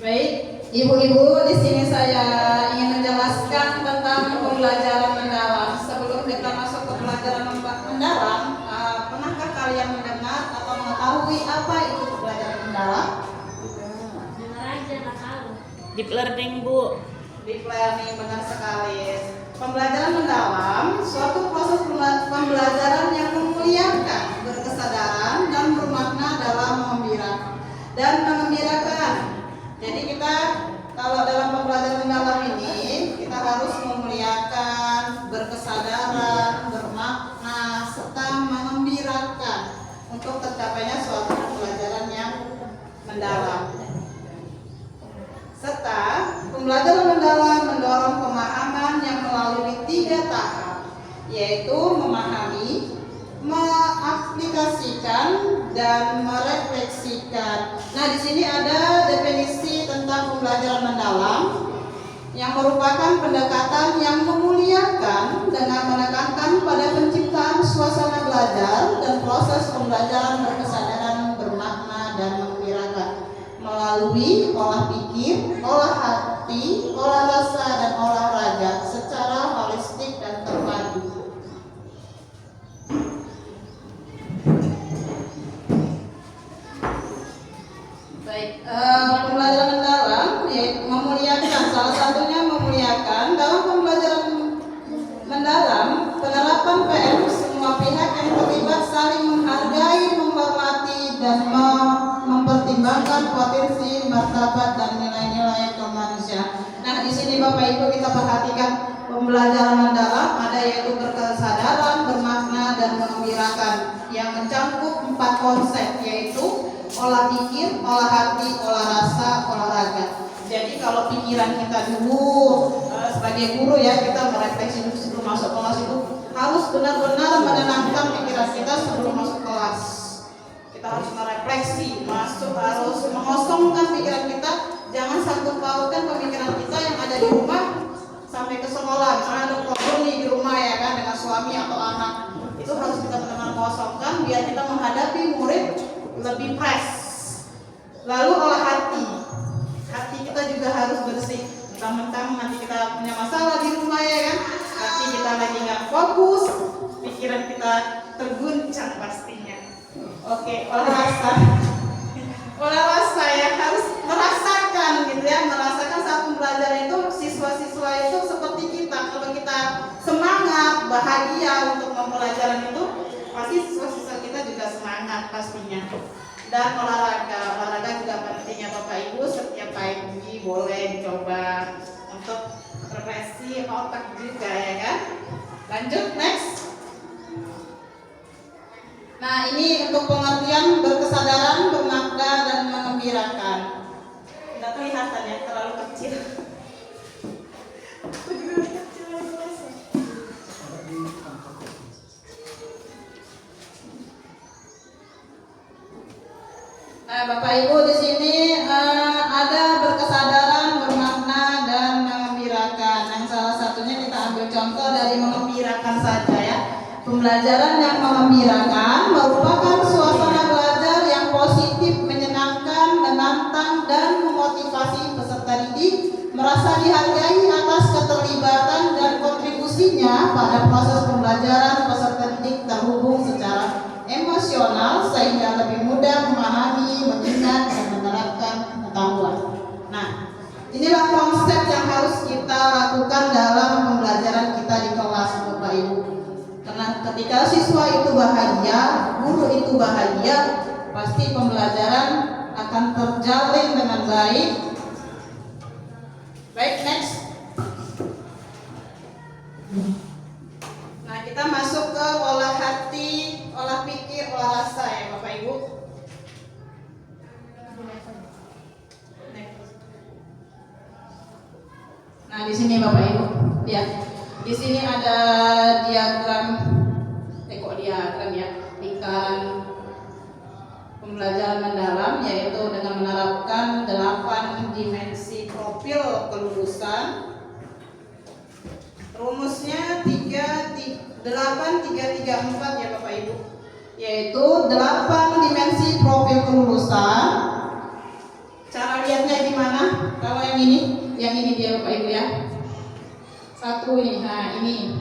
Baik, ibu-ibu, di sini saya ingin menjelaskan tentang pembelajaran mendalam. Sebelum kita masuk ke pelajaran mendalam, pernahkah kalian mendengar atau mengetahui apa itu pembelajaran mendalam? Dengar aja, nggak tahu. Deep learning, Bu. Deep learning, benar sekali. Pembelajaran mendalam suatu proses pembelajaran yang memuliakan, berkesadaran dan bermakna dalam mengembirakan. Jadi kita kalau dalam pembelajaran mendalam ini kita harus memuliakan, berkesadaran, bermakna, serta mengembirakan untuk tercapainya suatu pembelajaran yang mendalam. Serta pembelajaran mendalam mendorong pemahaman yang melalui 3 tahap, yaitu memahami, mengaplikasikan, dan merefleksikan. Nah, di sini ada definisi tentang pembelajaran mendalam yang merupakan pendekatan yang memuliakan dengan menekankan pada penciptaan suasana belajar dan proses pembelajaran berkesadaran, bermakna, dan mengembirakan melalui olah pikir, olah hati, olah rasa, dan olah raga secara holistik dan terpadu. Baik, pembelajaran mendalam yaitu memuliakan, salah satunya memuliakan. Dalam pembelajaran mendalam, penerapan PM semua pihak yang terlibat saling menghargai, menghormati, dan mempertimbangkan potensi, martabat, dan nilai-nilai kemanusiaan. Nah, di sini Bapak Ibu kita perhatikan pembelajaran mendalam ada yaitu berkesadaran, bermakna, dan mengembirakan yang mencakup 4 konsep, yaitu olah pikir, olah hati, olah rasa, olah raga. Jadi kalau pikiran kita dulu sebagai guru ya, kita merefleksi dulu sebelum masuk kelas itu harus benar-benar menenangkan pikiran kita sebelum masuk kelas. Kita harus merefleksi, masuk harus mengosongkan pikiran kita. Jangan sangkut pautkan pemikiran kita yang ada di rumah sampai ke sekolah. Misalnya ada problem nih di rumah ya kan dengan suami atau anak, itu harus kita benar-benar kosongkan biar kita menghadapi murid lebih fresh. Lalu olah hati kita juga harus bersih. Mentang-mentang nanti kita punya masalah di rumah ya kan, hati kita lagi nggak fokus, pikiran kita terguncang pastinya. Oke, olah rasa ya, harus merasakan gitu ya, merasakan saat pembelajaran itu siswa-siswa itu seperti kita. Kalau kita semangat, bahagia untuk pembelajaran itu, pasti siswa-siswa kita juga semangat pastinya. Dan olahraga juga penting ya Bapak Ibu, setiap pagi boleh dicoba untuk refleksi otak juga ya kan. Lanjut next. Nah, ini untuk pengertian berkesadaran, bermakna, dan mengembirakan. Tidak kelihatan ya, terlalu kecil. Aku juga kecil rasa. Nah, Bapak Ibu di sini ada berkesadaran, bermakna, dan mengembirakan. Yang salah satunya kita ambil contoh dari mengembirakan saja ya. Pembelajaran yang mengembirakan merupakan suasana belajar yang positif, menyenangkan, menantang, dan memotivasi peserta didik merasa dihargai atas keterlibatan dan kontribusinya pada proses pembelajaran. Peserta didik terhubung secara emosional sehingga lebih mudah memahami, mengingat, dan menerapkan pengetahuan. Nah, inilah konsep yang harus kita lakukan dalam pembelajaran kita di kelas Bapak Ibu. Karena ketika siswa itu bahagia, guru itu bahagia, pasti pembelajaran akan terjalin dengan baik. Baik, next. Nah, kita masuk ke olah hati, olah pikir, olah rasa ya Bapak Ibu. Nah, di sini Bapak Ibu, ya. Di sini ada diagram ya, lingkaran pembelajaran mendalam, yaitu dengan menerapkan 8 dimensi profil kelulusan. Rumusnya 8-3-3-4 ya Bapak Ibu, yaitu 8 dimensi profil kelulusan. Cara lihatnya gimana? Kalau yang ini dia Bapak Ibu ya. Satu nih, nah ini.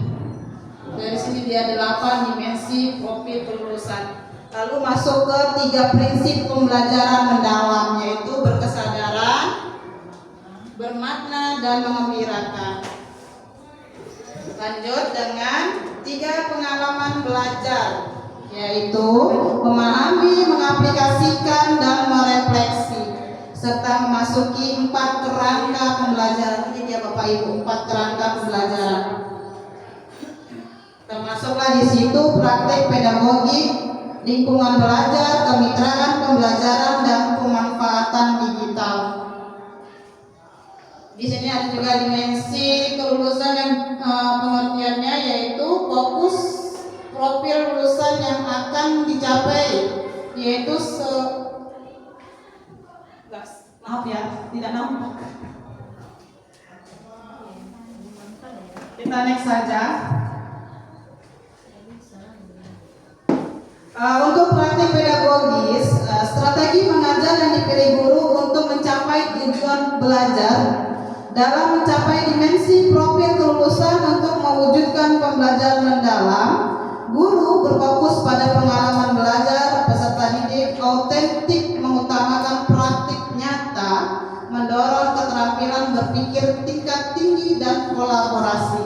Dari sini dia 8 dimensi profil kelulusan. Lalu masuk ke 3 prinsip pembelajaran mendalam, yaitu berkesadaran, bermakna, dan mengembirakan. Lanjut dengan 3 pengalaman belajar, yaitu memahami, mengaplikasikan, dan merefleksi, serta memasuki 4 kerangka pembelajaran. Ini dia Bapak Ibu, 4 kerangka pembelajaran. Termasuklah di situ praktek pedagogik, lingkungan belajar, kemitraan pembelajaran, dan pemanfaatan digital. Di sini ada juga dimensi kelulusan yang pengertiannya yaitu fokus profil lulusan yang akan dicapai, yaitu maaf ya, tidak nampak. Kita next saja. Untuk praktik pedagogis, strategi mengajar yang dipilih guru untuk mencapai tujuan belajar dalam mencapai dimensi profil kelulusan untuk mewujudkan pembelajaran mendalam. Guru berfokus pada pengalaman belajar peserta didik autentik, mengutamakan praktik nyata, mendorong keterampilan berpikir tingkat tinggi dan kolaborasi.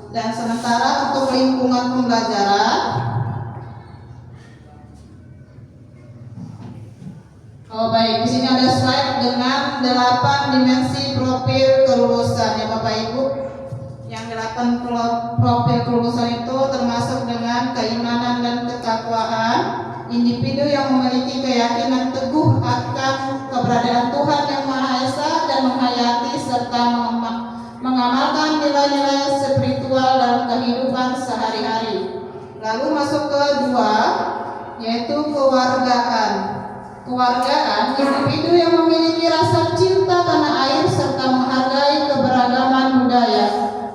Dan sementara untuk lingkungan pembelajaran, baik, di sini ada slide dengan 8 dimensi profil kelulusan ya Bapak Ibu. Yang 8 profil kelulusan itu termasuk dengan keimanan dan ketakwaan, individu yang memiliki keyakinan teguh akan keberadaan Tuhan yang Maha Esa dan menghayati serta mengamalkan nilai-nilai spiritual dalam kehidupan sehari-hari. Lalu masuk ke 2, yaitu kewargaan. Kewargaan, individu yang memiliki rasa cinta tanah air serta menghargai keberagaman budaya,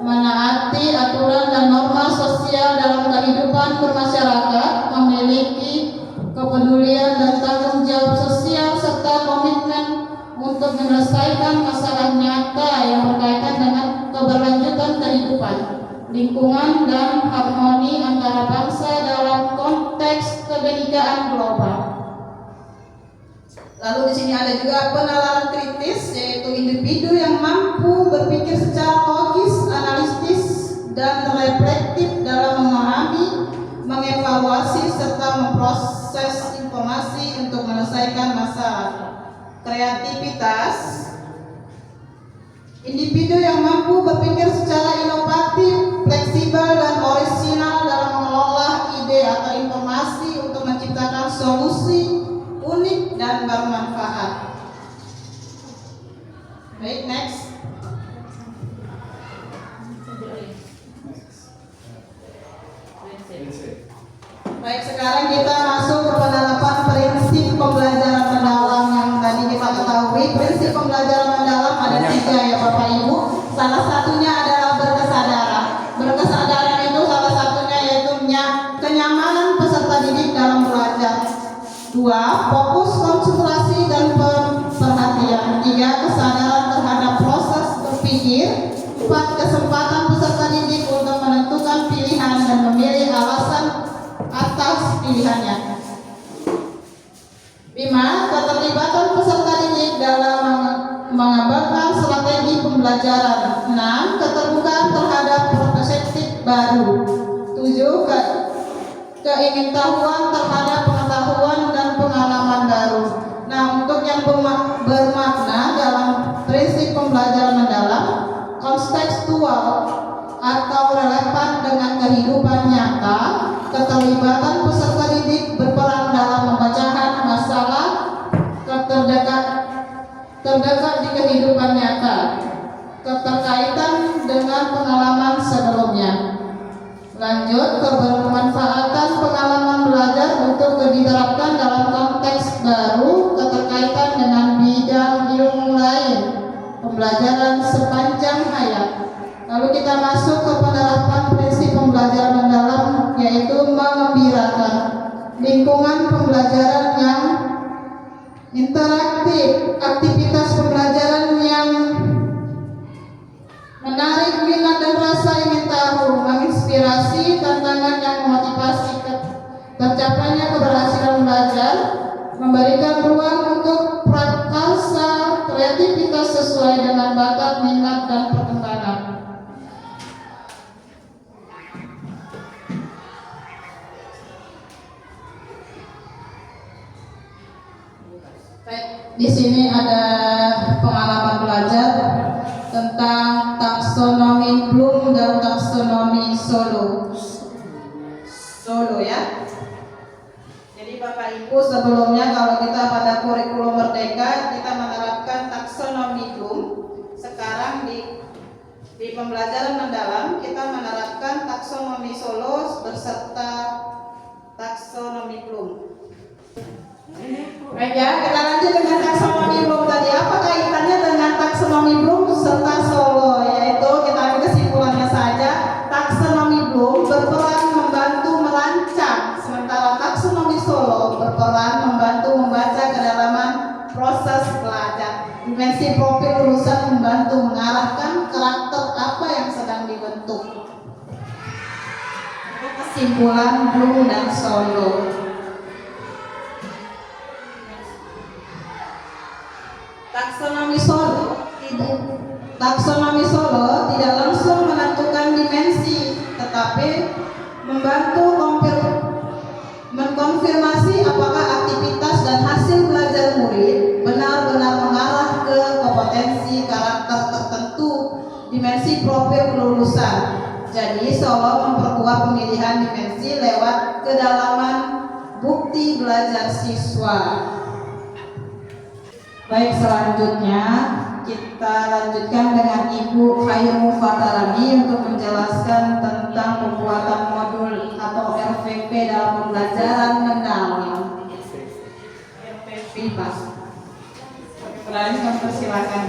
menaati aturan dan norma sosial dalam kehidupan bermasyarakat, memiliki kepedulian dan tanggung jawab sosial serta komitmen untuk menyelesaikan masalah nyata yang berkaitan dengan keberlanjutan kehidupan, lingkungan, dan harmoni antara bangsa dalam konteks kebenekaan global. Lalu di sini ada juga penalaran kritis, yaitu individu yang mampu berpikir secara logis, analitis, dan reflektif dalam memahami, mengevaluasi, serta memproses informasi untuk menyelesaikan masalah. Kreativitas, individu yang mampu berpikir secara inovatif, fleksibel, dan orisinal dalam mengelola ide atau informasi untuk menciptakan solusi unik dan bermanfaat. Baik, next. Baik, sekarang kita masuk ke penerapan prinsip pembelajaran mendalam yang tadi kita ketahui. Prinsip pembelajaran mendalam ada 3 ya Bapak Ibu. Salah satunya adalah berkesadaran. Berkesadaran itu salah satunya yaitu kenyamanan peserta didik dalam belajar. 2, fokus konsentrasi dan perhatian. 3, kesadaran terhadap proses berpikir. 4, kesempatan peserta didik untuk menentukan pilihan dan memilih alasan atas pilihannya. 5, keterlibatan peserta didik dalam mengembangkan strategi pembelajaran. 6, keterbukaan terhadap perspektif baru. 7, keingintahuan terhadap pengetahuan dan pengalaman baru. Nah, untuk yang bermakna dalam prinsip pembelajaran mendalam, kontekstual atau relevan dengan kehidupan nyata, keterlibatan peserta didik berperan dalam memecahkan masalah terdekat di kehidupan nyata, keterkaitan dengan pengalaman sebelumnya. Lanjut ke bermanfaatan pengalaman belajar untuk diterapkan dalam konteks baru, keterkaitan dengan bidang ilmu lain, pembelajaran sepanjang hayat. Lalu kita masuk ke penerapan prinsip pembelajaran mendalam, yaitu mengembirakan. Lingkungan pembelajaran yang interaktif, aktivitas pembelajaran yang kapasitas sesuai dengan bakat, minat, dan perkembangan. Baik, di sini ada pengalaman belajar tentang taksonomi Bloom dan taksonomi Solo. Solo ya. Jadi Bapak Ibu, sebelumnya kalau kita pada kurikulum Merdeka kita menerapkan taksonomi Bloom. Sekarang di pembelajaran mendalam kita menerapkan taksonomi Solo beserta taksonomi Bloom. Baik ya, kita lanjut dengan taksonomi Bloom tadi. Apa kaitannya dengan taksonomi Bloom serta Solo? Yaitu kita ambil kesimpulannya saja. Taksonomi Bloom berperan membantu merancang, sementara taksonomi Solo berperan membantu membaca kedalaman proses belajar. Dimensi profil lulusan membantu mengarahkan karakter apa yang sedang dibentuk. Kesimpulan Bloom dan Solo. Taksonomi Solo tidak langsung menentukan dimensi, tetapi membantu mengkonfirmasi apakah aktivitas dan hasil belajar murid benar-benar mengarah ke kompetensi karakter tertentu, dimensi profil kelulusan. Jadi Solo memperkuat pemilihan dimensi lewat kedalaman bukti belajar siswa. Baik, selanjutnya kita lanjutkan dengan Ibu Khairul Fatarani untuk menjelaskan tentang pembuatan modul atau RVP dalam pembelajaran mendalam. RVP Pak. Berani mempersilakan.